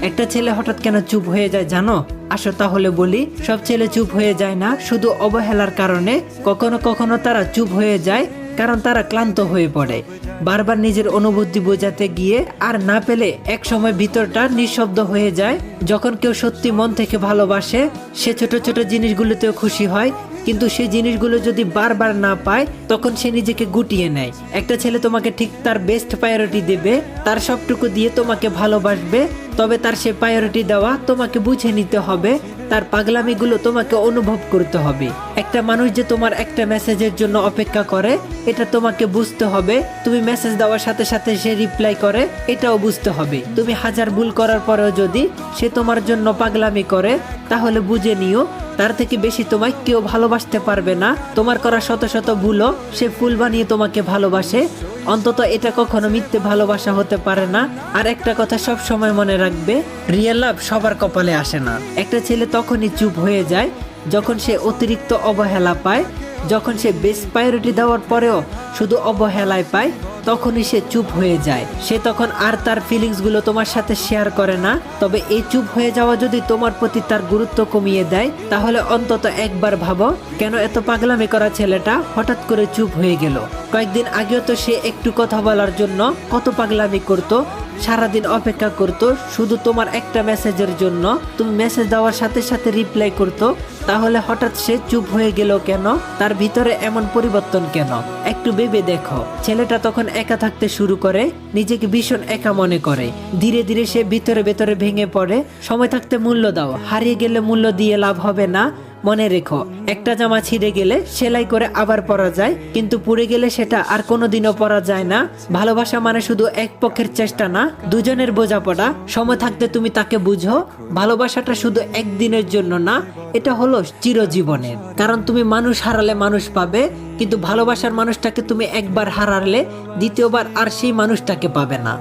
একটা ছেলে হঠাৎ কেন চুপ হয়ে যায় জানো? আসো তাহলে বলি। সব ছেলে চুপ হয়ে যায় না শুধু অবহেলার কারণে, কখনো কখনো তারা চুপ হয়ে যায় কারণ তারা ক্লান্ত হয়ে পড়ে। বারবার নিজের অনুভূতি বোঝাতে গিয়ে আর না পেলে এক সময় ভিতরটা নিঃশব্দ হয়ে যায়। যখন কেউ সত্যি মন থেকে ভালোবাসে, সে ছোট ছোট জিনিসগুলোতেও খুশি হয়, কিন্তু সেই জিনিসগুলো যদি বারবার না পায় তখন সে নিজেকে গুটিয়ে নেয়। একটা ছেলে তোমাকে ঠিক তার বেস্ট প্রায়োরিটি দেবে, তার সবটুকু দিয়ে তোমাকে ভালোবাসবে, তবে তার সে প্রায়োরিটি দেওয়া তোমাকে বুঝে নিতে হবে, তার পাগলামিগুলো তোমাকে অনুভব করতে হবে। একটা মানুষ যে তোমার একটা মেসেজের জন্য অপেক্ষা করে এটা তোমাকে বুঝতে হবে। তুমি মেসেজ দেওয়ার সাথে সাথে সে রিপ্লাই করে এটাও বুঝতে হবে। তুমি হাজার ভুল করার পরেও যদি সে তোমার জন্য পাগলামি করে তাহলে বুঝে নিও তার থেকে বেশি তোমায় কেউ ভালোবাসতে পারবে না। তোমার করা শত শত ভুলও সে ফুল বানিয়ে তোমাকে ভালোবাসে। অন্তত এটা কখনো মিথ্যে ভালোবাসা হতে পারে না। আর একটা কথা সব সময় মনে রাখবে, রিয়েল লাভ সবার কপালে আসে না। একটা ছেলে তখনই চুপ হয়ে যায় যখন সে অতিরিক্ত অবহেলা পায়, যখন সে বেস্ট প্রায়োরিটি দেওয়ার পরেও শুধু অবহেলায় পায় তখনই সে চুপ হয়ে যায়। সে তখন আর তার ফিলিংসগুলো তোমার সাথে শেয়ার করে না। তবে এই চুপ হয়ে যাওয়া যদি তোমার প্রতি তার গুরুত্ব কমিয়ে দেয় তাহলে অন্তত একবার ভাবো কেন এত পাগলামি করা ছেলেটা হঠাৎ করে চুপ হয়ে গেল। কয়েকদিন আগেও তো সে একটু কথা বলার জন্য কত পাগলামি করতো, সারাদিন অপেক্ষা করতো শুধু তোমার একটা মেসেজের জন্য। তুমি মেসেজ দেওয়ার সাথে সাথে রিপ্লাই করতো, তাহলে হঠাৎ সে চুপ হয়ে গেল কেন? তার ভিতরে এমন পরিবর্তন কেন? একটু ভেবে দেখো। ছেলেটা তখন একা থাকতে শুরু করে, নিজেকে ভীষণ একা মনে করে। ধীরে ধীরে সে ভিতরে ভেতরে ভেঙে পড়ে। সময় থাকতে মূল্য দাও, হারিয়ে গেলে মূল্য দিয়ে লাভ হবে না। মনে রেখো, একটা জামা ছিঁড়ে গেলে সেলাই করে আবার পরা যায়, কিন্তু পুড়ে গেলে সেটা আর কোনোদিনও পরা যায় না। ভালোবাসা মানে শুধু এক পক্ষের চেষ্টা না, দুজনের বোঝাপড়া। সময় থাকতে তুমি তাকে বুঝো। ভালোবাসাটা শুধু একদিনের জন্য না, এটা হলো চিরজীবনের। কারণ তুমি মানুষ হারালে মানুষ পাবে, কিন্তু ভালোবাসার মানুষটাকে তুমি একবার হারালে দ্বিতীয়বার আর সেই মানুষটাকে পাবে না।